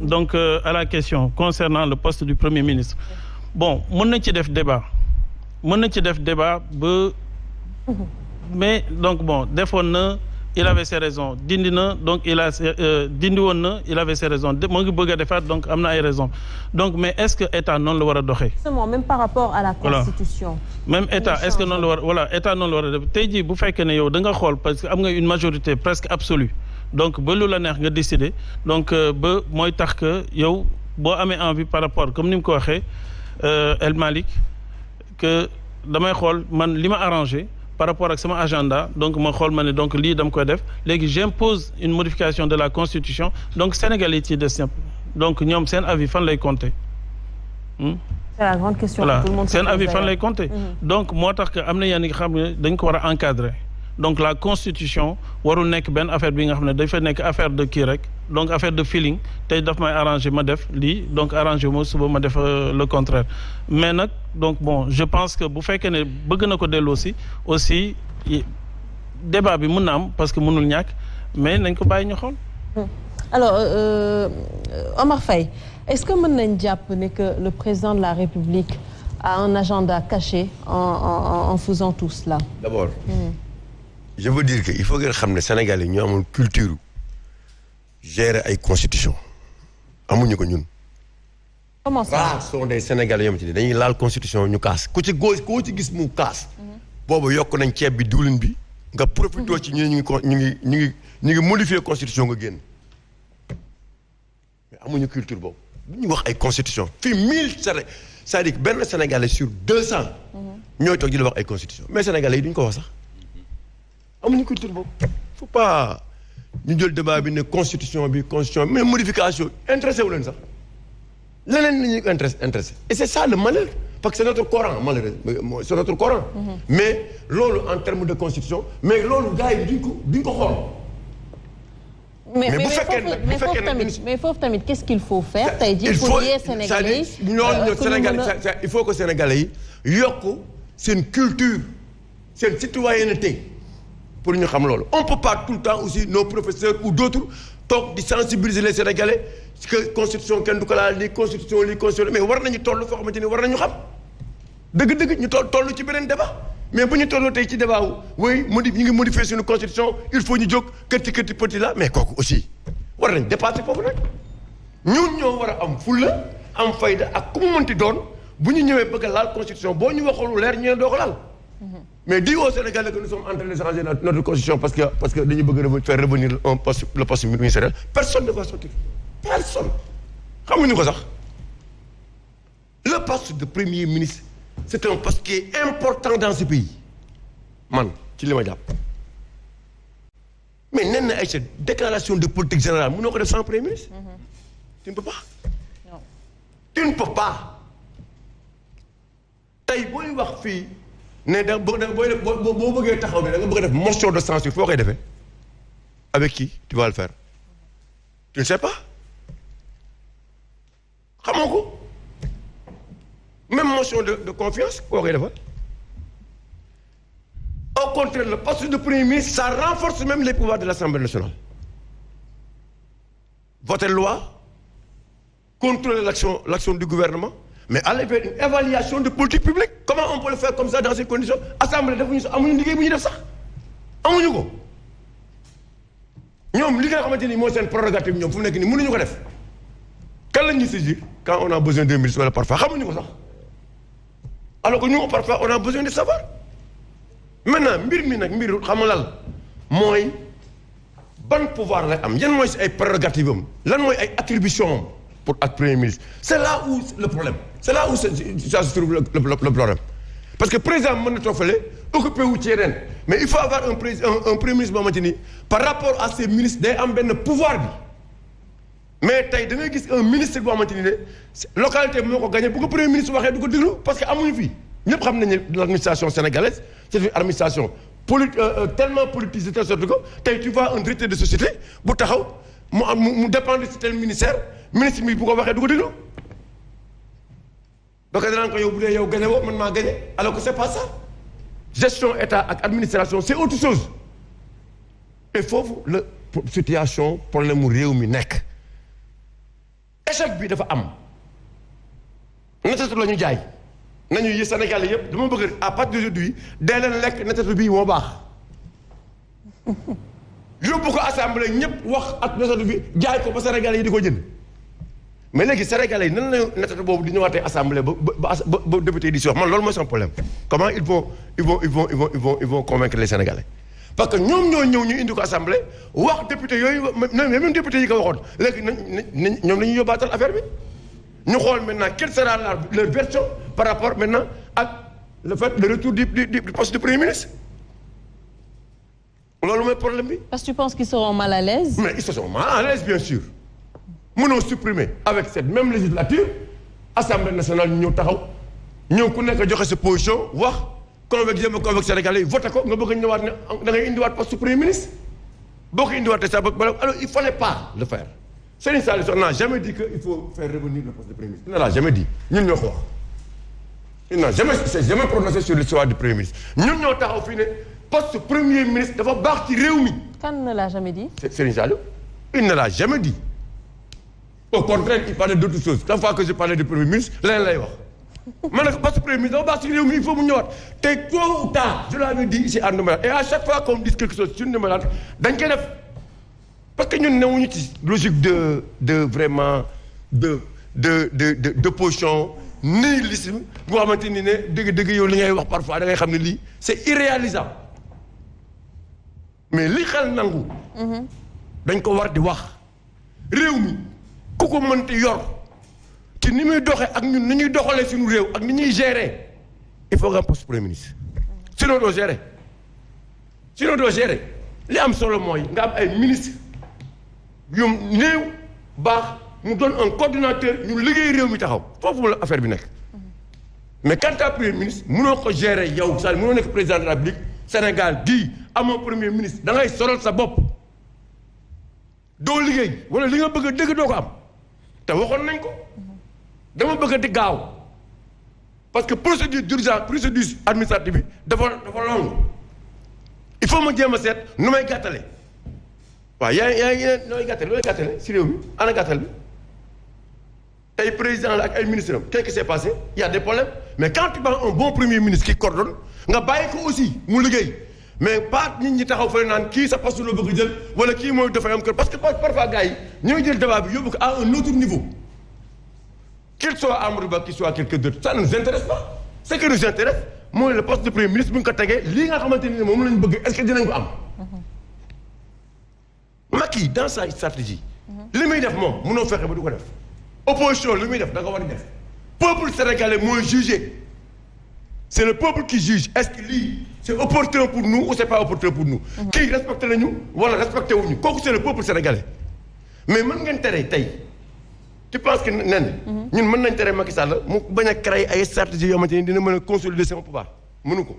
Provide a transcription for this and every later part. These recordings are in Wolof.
donc à la question concernant le poste du Premier ministre bon mën nañ ci def débat ba mais donc bon defoon na il avait ses raisons dindi na donc dindi woon na il avait ses raisons moo ngi bëgg a defaat donc am na ay raisons donc mais est-ce que état noonu la war a doxee. même par rapport à la constitution. Même état est-ce que noonu la war état noonu la war a def tey jii bu fekkee ne yow da nga xool parce que am nga une majorité presque absolue donc ba lu la neex nga décider donc ba mooy tax que yow boo amee envie par rapport comme ni mu ko waxee El Malick que damay xool man li ma arrangé par rapport ak sama agenda donc ma xool ma ne donc lii dama koy def léegi j'impose une modification de la constitution donc Sénégal yi ci des donc ñoom seen avis fan lay compter. C'est la grande question. Voilà. Que tout le monde seen avis fan lay compter. Donc moo tax que am na yenn yi nga xam ne dañ ko war a encadrer donc la constitution warul nekk benn affaire bi nga xam ne dafa nekk affaire de kii rek donc affaire de feeling tey daf may arranger ma def lii donc arranger mo suba ma def le contraire mais nag donc bon je pense que bu fekkee ne bëgg na ko delloo aussi débat bi mën na am parce que mënul ñàkk mais nañ ko bàyyi ñu xool. Alors Omar Faye est-ce que mën nañ jàpp ne que le président de la République a un agenda caché en faisant tout cela? D'abord je veux dire que il faut que xam ne Sénégalais ñu amul culture gérer ay constitution amuñu ko ñun. Comment ça? Rares sont des Sénégalais yoo xamante ni dañuy laal constitution ñu kaas ku ci gis mu kaas. boobu yokk nañ ceeb bi diwlin bi nga profité ci ñu ngi modifier constitution nga génn mais amuñu culture boobu bu ñuy wax ay constitution fii 1000 c'est-à-dire benn Sénégalais sur 200. ñooy toog di la wax ay constitution mais Sénégalais yi duñ ko wax sax amuñu culture boobu. faut pas ñu jël débat bi ne constitution mais modification intéressé wu leen sax leneen la ñuy intéressé et c'est ça le malheur parce que c'est notre Coran malheureusement c'est notre Coran. Mais loolu en termes de constitution mais loolu gars yi duñ ko xool. mais foofu tamit qu'est-ce qu'il faut faire tey jii pour yee Sénégalais il faut que Sénégalais yi yokk seen culture seen citoyenneté pour ñu xam loolu on peut pas tout le temps aussi nos professeurs ou d'autres toog di sensibiliser les Sénégalais que constitution kenn du ko laal lii constitution mais war nañu toll foo xamante ni war nañu xam dëgg-dëgg ñu toll ci beneen débat mais bu ñu tolloo tey ci débat wu ñu ngi modifier suñu constitution il faut ñu jóg kërti petit la mais kooku aussi war nañ dépasser foofu nag ñun ñoo war a am fulla am fayda ak ku mu mënti doon bu ñu ñëwee bëgg a laal constitution boo ñu waxul lu leer ñu ne doo ko laal mais dis au Sénégalais que nous sommes en train de changer notre constitution parce que dañu bëgg faire revenir le poste ministériel personne ne va sortir personne xamuñu ko sax le poste de premier ministre c'est un poste qui est important dans ce pays man ci li ma jàpp mais nen na ay déclaration de politique générale mënoo ko def sans premier ministre tu ne peux pas tu ne peux pas tey booy wax fii ne da boo bëggee taxaw ne da nga bëgg a def motion de censure foo koy defee avec qui tu vas le faire tu ne sais pas xamoo ko même motion de confiance koo koy defal au contraire le poste de premier ministre ça renforce même les pouvoirs de l'Assemblée nationale voter loi contrôler l'action du gouvernement mais aller faire une évaluation de politique publique comment on peut le faire comme ça dans ces conditions assemblée defuñu sax amuñu liggéey bu ñu def sax amuñu ko ñoom li nga xamante ni mooy seen prérogative ñoom fu mu nekk nii mënuñu ko def kan la ñuy saisir quand on a besoin d'un ministre wala parfois xamuñu ko sax alors que nous parfois on a besoin de savoir maintenant mbir mi nag mbir xam nga lan mooy ban pouvoir lay am yan mooy si ay prérogatives am lan mooy ay attributions am pour ak premier ministre c'est là où le problème c'est là où ça se trouve le problème parce que président mën na toog fële occupé wu ci yeneen mais il faut avoir un premier ministre boo xamante ni par rapport à ces ministres day am benn pouvoir bi mais tey da ngay gis un ministre boo xamante ni ne localité bi moo ko gagné bu ko premier ministre waxee du ko déglu parce que amuñu fii ñëpp xam nañu ne l'administration sénégalaise c'est une administration tellement politisée de sorte que tey tu vois un directeur de société bu taxaw mu dépendre ci tel ministère ministre bi bu ko waxee du ko déglu donc danaan ko yow bu dee yow gagné woo man maa gagné alors que c'est pas ça gestion état ak administration c'est autre chose et foofu la situation problème mu réew mi nekk échec bi dafa am nettatu la ñu jaay nañu yi Sénégal yëpp dama bëgg à partir d'aujourd'hui dee leen lekk nettatu bii moo baax yóbbu ko assemblée ñëpp wax ak nettatu bi jaay ko ba Sénégal yi di ko jënd mais léegi Sénégalais yi nan la nettatu boobu di ñëwaatee assemblée ba député di si wax man loolu mooy son problème comment ils vont convaincre les Sénégalais parce que ñoom ñoo ñëw ñu indi ko assemblée wax député yooyu même député yi ko waxoon léegi nañ ñoom dañuy yóbbaatal affaire bi ñu xool maintenant quelle sera leur version par rapport maintenant ak le fait le retour du poste du premier ministre loolu mooy problème bi. parce que tu penses qu'ils seront mal à l'aise. mais ils seront mal à l'aise bien sûr mënoo supprimer avec cette même législature assemblée nationale ñu ñëw taxaw ñëw ku nekk joxe sa position wax convoqué jéem a convoqué Sénégalais yi voté ko nga bëgg a ñëwaat ne da ngay indiwaat poste premier ministre boo ko indiwaatee sax ba alors il fallait pas le faire. Serigne Saliou Sow n'a jamais dit que il faut faire revenir le poste de premier ministre il ne l'a jamais dit ñun ñoo ko wax il n'a jamais prononcé sur l'histoire du premier ministre ñun ñoo taxaw fii ne poste premier ministre dafa baax ci réew mi. Kan ne l'a jamais dit. Serigne Saliou il ne l'a jamais dit au contraire il parlait d'autre chose chaque fois que je parlais du premier ministre leneen lay wax man nag poste premier ministre dafa baax ci réew mi il faut mu ñëwaat te tôt ou tard je l'avais dit ici à Ndoumbélane et à chaque fois qu'on dit quelque chose sur Ndoumbélane dañ koy def. parce que ñun newuñu ci logique de vraiment d'opposition nihilisme boo xamante ni ne dëgg yow li ngay wax parfois da ngay xam ne lii c'est irréalisable mais li xel nangu. dañ ko war di wax réew mi ku ko mënti yor ci ni muy doxee ak ñun ni ñuy doxalee suñu réew ak ni ñuy gérer il faut nga am poste premier ministre sinon doo gérer li am solo mooy nga am ay ministre yu néew baax mu doon un coordinateur ñu liggéey réew mi taxaw foofu la affaire bi nekk mais quant à premier ministre mënoo ko gérer yow c'est-à-dire mënoo nekk président de la République Sénégal gii amoo premier ministre da ngay solal sa bopp doo liggéey wala li nga bëgg a dëgg doo ko am te waxoon nañ ko dama bëgg a di gaaw parce que procédure d'urgence procédure administrative bi dafa long il faut ma jéem a seet nu may gàttale waaw yaa ngi ne nooy gàttale si réew mi ana gàttal bi tey président la ak ay ministres am qu'est-ce qui s'est passé il y a des problèmes mais quand tu as un bon premier ministre qui coordonne nga bàyyi ko aussi mu liggéey mais pas nit ñi taxaw fële naan kii sa poste la bëgg jël wala kii mooy dafay am kër parce que parfois gars yi ñooy jël débat bi yóbbu ko à un autre niveau qu'il soit Amadou Ba qu'il soit quelqu'un d'autre ça ne nous intéresse pas ce qui nous intéresse mooy le poste de premier ministre bu ñu ko tegee lii nga xamante ni moom lañ bëgg est-ce que dinañ ko am Macky dans sa stratégie li muy def moom mënoo fexe ba du ko def opposition li muy def da nga war a def peuple sénégalais mooy jugé c'est le peuple qui juge est-ce que lii c'est opportun pour nous ou c'est pas opportun pour nous kii respecté nañu wala respecté wuñu kooku c'est le peuple sénégalais mais mën ngeen tere tey tu penses que nen ñun mën nañ tere Macky Sall mu bañ a créer ay stratégie yoo xamante ni dina mën a consolider son pouvoir mënu ko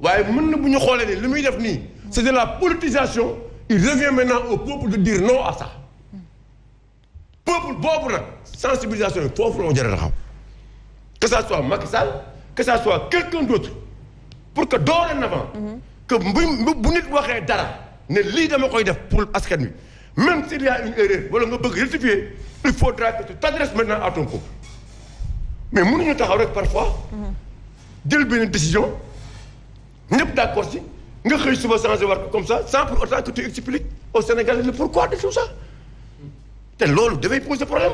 waaye mën na bu ñu xoolee ne li muy def nii c'est de la politisation il revient maintenant au peuple de dire non à ça peuple boobu nag sensibilisation yi foofu la jar a taxaw que ça soit Macky Sall que ça soit quelqu'un d'autre pour que dorénavant que bu nit waxee dara ne lii dama koy def pour askan wi même s'il y a une erreur wala nga bëgg rectifier il faudra que tu t'adresses maintenant à ton peuple mais mënuñu taxaw rek parfois jël benn décision ñëpp d'accord ci nga xëy suba changé war ko comme ça sans pour autant que tu expliques au Sénégalais le pourquoi de tout ça te loolu dafay poser problème